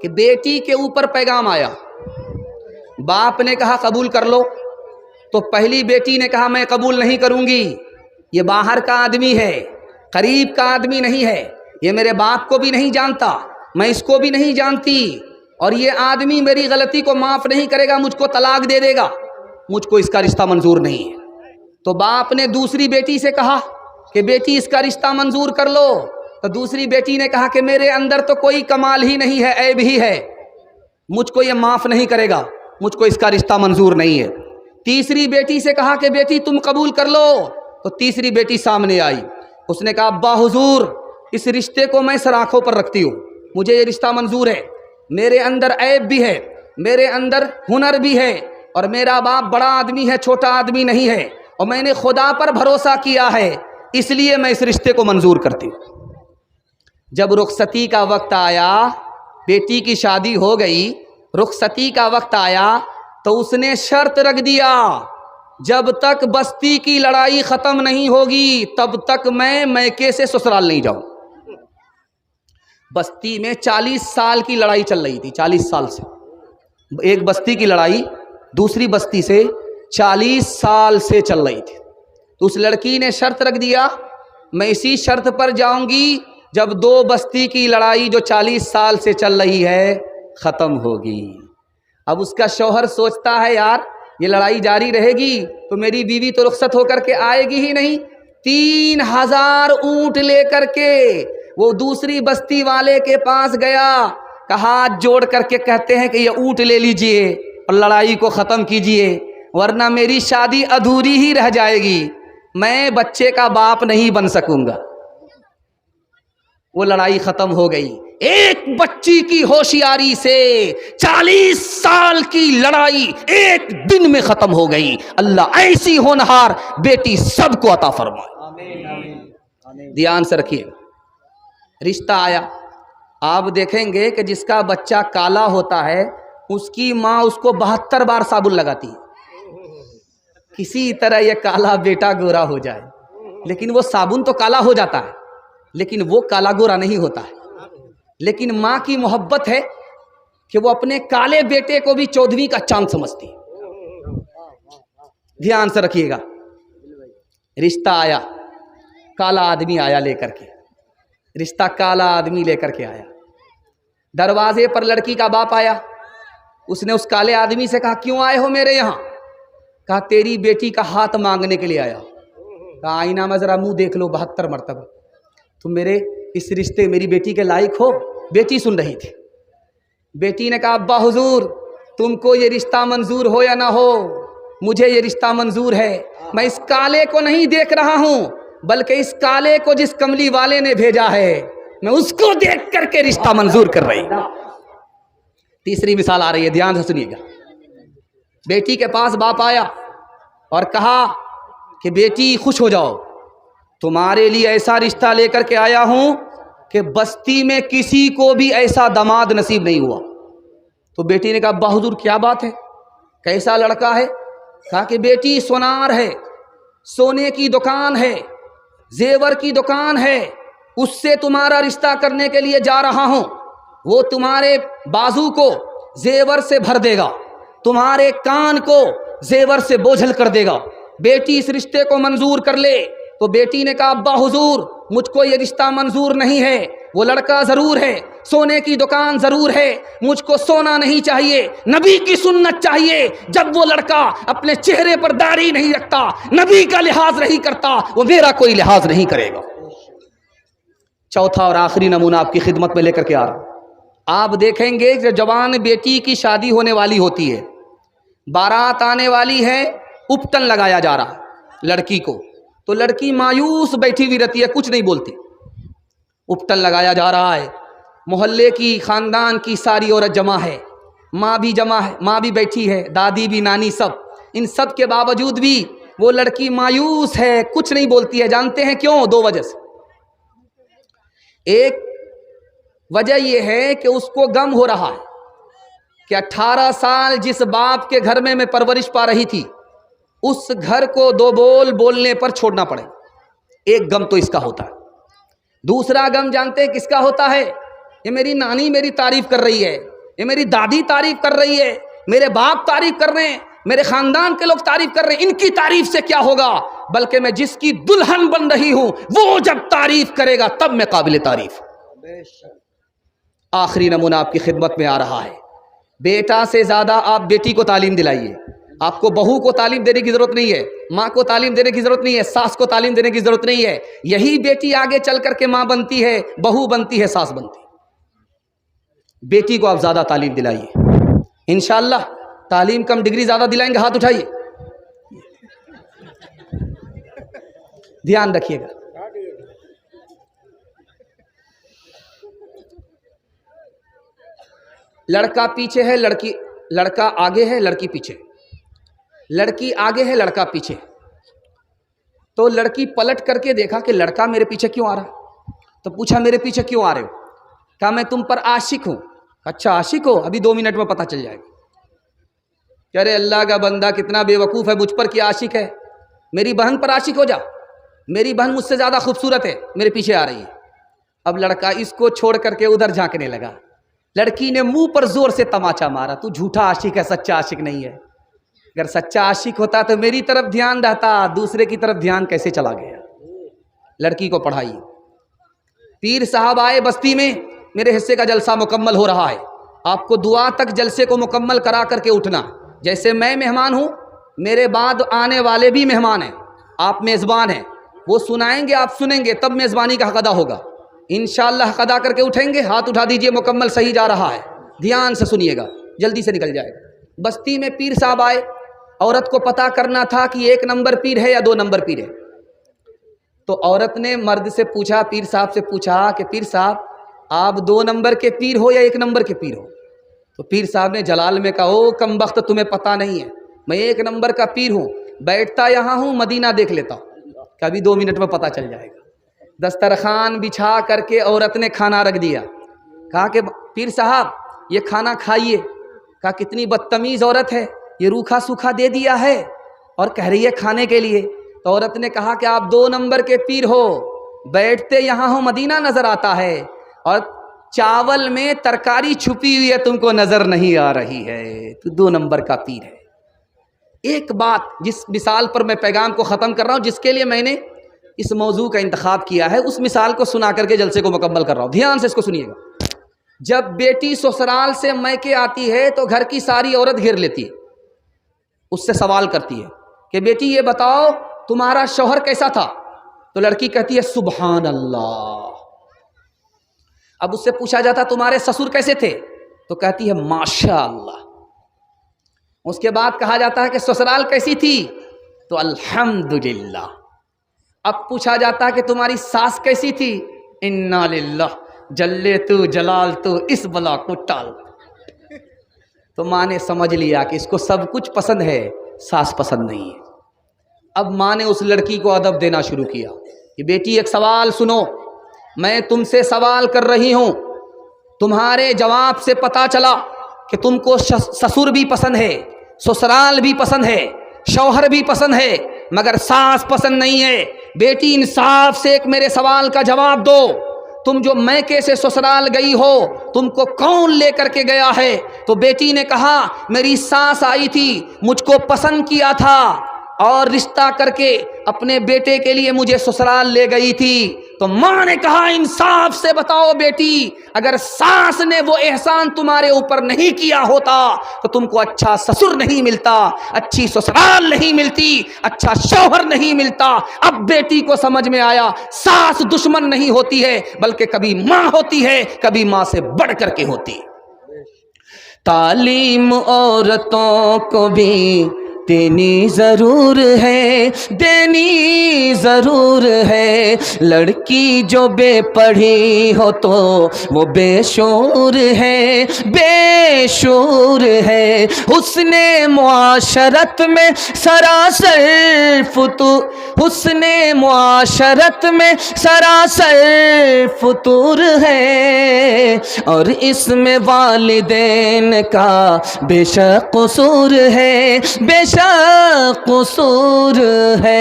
کہ بیٹی کے اوپر پیغام آیا، باپ نے کہا قبول کر لو، تو پہلی بیٹی نے کہا میں قبول نہیں کروں گی، یہ باہر کا آدمی ہے، قریب کا آدمی نہیں ہے، یہ میرے باپ کو بھی نہیں جانتا، میں اس کو بھی نہیں جانتی، اور یہ آدمی میری غلطی کو معاف نہیں کرے گا، مجھ کو طلاق دے دے گا، مجھ کو اس کا رشتہ منظور نہیں ہے۔ تو باپ نے دوسری بیٹی سے کہا کہ بیٹی اس کا رشتہ منظور کر لو، تو دوسری بیٹی نے کہا کہ میرے اندر تو کوئی کمال ہی نہیں ہے، عیب ہی ہے، مجھ کو یہ معاف نہیں کرے گا، مجھ کو اس کا رشتہ منظور نہیں ہے۔ تیسری بیٹی سے کہا کہ بیٹی تم قبول کر لو، تو تیسری بیٹی سامنے آئی، اس نے کہا ابا حضور اس رشتے کو میں سر آنکھوں پر رکھتی ہوں، مجھے یہ رشتہ منظور ہے، میرے اندر عیب بھی ہے، میرے اندر ہنر بھی ہے، اور میرا باپ بڑا آدمی ہے، چھوٹا آدمی نہیں ہے، اور میں نے خدا پر بھروسہ کیا ہے، اس لیے میں اس رشتے کو منظور کرتی ہوں۔ جب رخصتی کا وقت آیا، بیٹی کی شادی ہو گئی، رخصتی کا وقت آیا تو اس نے شرط رکھ دیا جب تک بستی کی لڑائی ختم نہیں ہوگی تب تک میں میکے سے سسرال نہیں جاؤں۔ بستی میں 40 سال کی لڑائی چل رہی تھی، 40 سال سے ایک بستی کی لڑائی دوسری بستی سے 40 سال سے چل رہی تھی، تو اس لڑکی نے شرط رکھ دیا میں اسی شرط پر جاؤں گی جب دو بستی کی لڑائی جو 40 سال سے چل رہی ہے ختم ہوگی۔ اب اس کا شوہر سوچتا ہے یار یہ لڑائی جاری رہے گی تو میری بیوی تو رخصت ہو کر کے آئے گی ہی نہیں، 3000 اونٹ لے کر کے وہ دوسری بستی والے کے پاس گیا، کہا ہاتھ جوڑ کر کے کہتے ہیں کہ یہ اونٹ لے لیجئے اور لڑائی کو ختم کیجئے ورنہ میری شادی ادھوری ہی رہ جائے گی، میں بچے کا باپ نہیں بن سکوں گا۔ وہ لڑائی ختم ہو گئی، ایک بچی کی ہوشیاری سے 40 سال کی لڑائی ایک دن میں ختم ہو گئی۔ اللہ ایسی ہونہار بیٹی سب کو عطا فرمائے۔ دھیان سے رکھیے، رشتہ آیا، آپ دیکھیں گے کہ جس کا بچہ کالا ہوتا ہے اس کی ماں اس کو 72 بار صابن لگاتی ہے، کسی طرح یہ کالا بیٹا گورا ہو جائے، لیکن وہ صابن تو کالا ہو جاتا ہے لیکن وہ کالا گورا نہیں ہوتا ہے۔ لیکن ماں کی محبت ہے کہ وہ اپنے کالے بیٹے کو بھی 14ویں کا چاند سمجھتی ہے۔ دھیان سے رکھیے گا، رشتہ آیا، کالا آدمی آیا لے کر کے، رشتہ کالا آدمی لے کر کے آیا، دروازے پر لڑکی کا باپ آیا، اس نے اس کالے آدمی سے کہا کیوں آئے ہو میرے یہاں؟ کہا تیری بیٹی کا ہاتھ مانگنے کے لیے آیا۔ کہا آئینہ میں ذرا منہ دیکھ لو 72 مرتبہ، تم میرے اس رشتے میری بیٹی کے لائق ہو؟ بیٹی سن رہی تھی۔ بیٹی نے کہا ابا حضور تم کو یہ رشتہ منظور ہو یا نہ ہو مجھے یہ رشتہ منظور ہے، میں اس کالے کو نہیں دیکھ رہا ہوں بلکہ اس کالے کو جس کملی والے نے بھیجا ہے میں اس کو دیکھ کر کے رشتہ منظور کر رہی ہوں۔ تیسری مثال آ رہی ہے، دھیان سے سنیے گا۔ بیٹی کے پاس باپ آیا اور کہا کہ بیٹی خوش ہو جاؤ، تمہارے لیے ایسا رشتہ لے کر کے آیا ہوں کہ بستی میں کسی کو بھی ایسا داماد نصیب نہیں ہوا۔ تو بیٹی نے کہا ابا حضور کیا بات ہے، کیسا لڑکا ہے؟ کہا کہ بیٹی سونار ہے، سونے کی دکان ہے، زیور کی دکان ہے، اس سے تمہارا رشتہ کرنے کے لیے جا رہا ہوں، وہ تمہارے بازو کو زیور سے بھر دے گا، تمہارے کان کو زیور سے بوجھل کر دے گا، بیٹی اس رشتے کو منظور کر لے۔ تو بیٹی نے کہا ابا حضور مجھ کو یہ رشتہ منظور نہیں ہے، وہ لڑکا ضرور ہے، سونے کی دکان ضرور ہے، مجھ کو سونا نہیں چاہیے، نبی کی سنت چاہیے، جب وہ لڑکا اپنے چہرے پر داڑھی نہیں رکھتا، نبی کا لحاظ نہیں کرتا، وہ میرا کوئی لحاظ نہیں کرے گا۔ چوتھا اور آخری نمونہ آپ کی خدمت میں لے کر کے آ رہا ہوں۔ آپ دیکھیں گے کہ جوان بیٹی کی شادی ہونے والی ہوتی ہے، بارات آنے والی ہے، اپٹن لگایا جا رہا ہے لڑکی کو، تو لڑکی مایوس بیٹھی ہوئی رہتی ہے، کچھ نہیں بولتی، اپٹن لگایا جا رہا ہے، محلے کی خاندان کی ساری عورت جمع ہے، ماں بھی جمع ہے، ماں بھی بیٹھی ہے، دادی بھی، نانی، سب، ان سب کے باوجود بھی وہ لڑکی مایوس ہے، کچھ نہیں بولتی ہے۔ جانتے ہیں کیوں؟ دو وجہ سے۔ ایک وجہ یہ ہے کہ اس کو غم ہو رہا ہے کہ 18 سال جس باپ کے گھر میں پرورش پا رہی تھی اس گھر کو دو بول بولنے پر چھوڑنا پڑے، ایک غم تو اس کا ہوتا ہے۔ دوسرا غم جانتے ہیں کس کا ہوتا ہے؟ یہ میری نانی میری تعریف کر رہی ہے، یہ میری دادی تعریف کر رہی ہے، میرے باپ تعریف کر رہے ہیں، میرے خاندان کے لوگ تعریف کر رہے ہیں، ان کی تعریف سے کیا ہوگا، بلکہ میں جس کی دلہن بن رہی ہوں وہ جب تعریف کرے گا تب میں قابل تعریف۔ آخری نمونہ آپ کی خدمت میں آ رہا ہے، بیٹا سے زیادہ آپ بیٹی کو تعلیم دلائیے۔ آپ کو بہو کو تعلیم دینے کی ضرورت نہیں ہے، ماں کو تعلیم دینے کی ضرورت نہیں ہے، ساس کو تعلیم دینے کی ضرورت نہیں ہے، یہی بیٹی آگے چل کر کے ماں بنتی ہے، بہو بنتی ہے، ساس بنتی ہے۔ بیٹی کو آپ زیادہ تعلیم دلائیے، انشاءاللہ تعلیم کم ڈگری زیادہ دلائیں گے، ہاتھ اٹھائیے، دھیان رکھیے گا۔ لڑکا پیچھے ہے، لڑکا آگے ہے، لڑکی پیچھے، لڑکی آگے ہے، لڑکا پیچھے۔ تو لڑکی پلٹ کر کے دیکھا کہ لڑکا میرے پیچھے کیوں آ رہا، تو پوچھا میرے پیچھے کیوں آ رہے ہو؟ کہا میں تم پر عاشق ہوں۔ اچھا عاشق ہو، ابھی 2 منٹ میں پتہ چل جائے گا۔ کہہ رہے اللہ کا بندہ کتنا بے وقوف ہے، مجھ پر کیا عاشق ہے، میری بہن پر عاشق ہو جا، میری بہن مجھ سے زیادہ خوبصورت ہے، میرے پیچھے آ رہی ہے۔ اب لڑکا اس کو چھوڑ کر کے ادھر جھانکنے لگا، لڑکی نے منہ پر زور سے تماچا مارا، تو جھوٹا عاشق ہے، سچا عاشق نہیں ہے، اگر سچا عاشق ہوتا تو میری طرف دھیان رہتا، دوسرے کی طرف دھیان کیسے چلا گیا؟ لڑکی کو پڑھائیے۔ پیر صاحب آئے بستی میں، میرے حصے کا جلسہ مکمل ہو رہا ہے، آپ کو دعا تک جلسے کو مکمل کرا کر کے اٹھنا، جیسے میں مہمان ہوں میرے بعد آنے والے بھی مہمان ہیں، آپ میزبان ہیں، وہ سنائیں گے آپ سنیں گے، تب میزبانی کا حق ادا ہوگا، انشاءاللہ حق ادا کر کے اٹھیں گے، ہاتھ اٹھا دیجئے، مکمل صحیح جا رہا ہے، دھیان سے سنیے گا، جلدی سے نکل جائے گا۔ بستی میں پیر صاحب آئے، عورت کو پتہ کرنا تھا کہ 1 نمبر پیر ہے یا 2 نمبر پیر ہے، تو عورت نے مرد سے پوچھا، پیر صاحب سے پوچھا کہ پیر صاحب آپ 2 نمبر کے پیر ہو یا 1 نمبر کے پیر ہو؟ تو پیر صاحب نے جلال میں کہا او کم بخت تمہیں پتہ نہیں ہے، میں 1 نمبر کا پیر ہوں، بیٹھتا یہاں ہوں، مدینہ دیکھ لیتا ہوں، کبھی 2 منٹ میں پتہ چل جائے گا۔ دسترخوان بچھا کر کے عورت نے کھانا رکھ دیا، کہا کہ پیر صاحب یہ کھانا کھائیے، کہا کتنی بدتمیز عورت ہے، یہ روکھا سوکھا دے دیا ہے اور کہہ رہی ہے کھانے کے لیے۔ تو عورت نے کہا کہ آپ 2 نمبر کے پیر ہو، بیٹھتے یہاں ہو، مدینہ نظر آتا ہے، اور چاول میں ترکاری چھپی ہوئی ہے تم کو نظر نہیں آ رہی ہے، تو 2 نمبر کا پیر ہے۔ ایک بات جس مثال پر میں پیغام کو ختم کر رہا ہوں، جس کے لیے میں نے اس موضوع کا انتخاب کیا ہے، اس مثال کو سنا کر کے جلسے کو مکمل کر رہا ہوں، دھیان سے اس کو سنیے گا۔ جب بیٹی سسرال سے میکے آتی ہے تو گھر کی ساری عورت گھیر لیتی ہے، اس سے سوال کرتی ہے کہ بیٹی یہ بتاؤ تمہارا شوہر کیسا تھا؟ تو لڑکی کہتی ہے سبحان اللہ۔ اب اس سے پوچھا جاتا تمہارے سسر کیسے تھے؟ تو کہتی ہے ماشاء اللہ۔ اس کے بعد کہا جاتا ہے کہ سسرال کیسی تھی؟ تو الحمدللہ۔ اب پوچھا جاتا ہے کہ تمہاری ساس کیسی تھی؟ انا للہ، جلے تو جلال تو اس بلا کو ٹال۔ تو ماں نے سمجھ لیا کہ اس کو سب کچھ پسند ہے، ساس پسند نہیں ہے۔ اب ماں نے اس لڑکی کو ادب دینا شروع کیا کہ بیٹی ایک سوال سنو، میں تم سے سوال کر رہی ہوں، تمہارے جواب سے پتہ چلا کہ تم کو سسر بھی پسند ہے، سسرال بھی پسند ہے، شوہر بھی پسند ہے، مگر ساس پسند نہیں ہے۔ بیٹی انصاف سے ایک میرے سوال کا جواب دو، تم جو میکے سے سسرال گئی ہو تم کو کون لے کر کے گیا ہے؟ تو بیٹی نے کہا میری ساس آئی تھی، مجھ کو پسند کیا تھا اور رشتہ کر کے اپنے بیٹے کے لیے مجھے سسرال لے گئی تھی۔ تو ماں نے کہا انصاف سے بتاؤ بیٹی، اگر ساس نے وہ احسان تمہارے اوپر نہیں کیا ہوتا تو تم کو اچھا سسر نہیں ملتا، اچھی سسرال نہیں ملتی، اچھا شوہر نہیں ملتا۔ اب بیٹی کو سمجھ میں آیا ساس دشمن نہیں ہوتی ہے، بلکہ کبھی ماں ہوتی ہے، کبھی ماں سے بڑھ کر کے ہوتی ہے۔ تعلیم عورتوں کو بھی دینی ضرور ہے، دینی ضرور ہے، لڑکی جو بے پڑھی ہو تو وہ بے شعور ہے، بے شعور ہے، حسن معاشرت میں سراسر فتور، حسن معاشرت میں سراسر فتور ہے، اور اس میں والدین کا بے شک قصور ہے، بے شک قصور ہے۔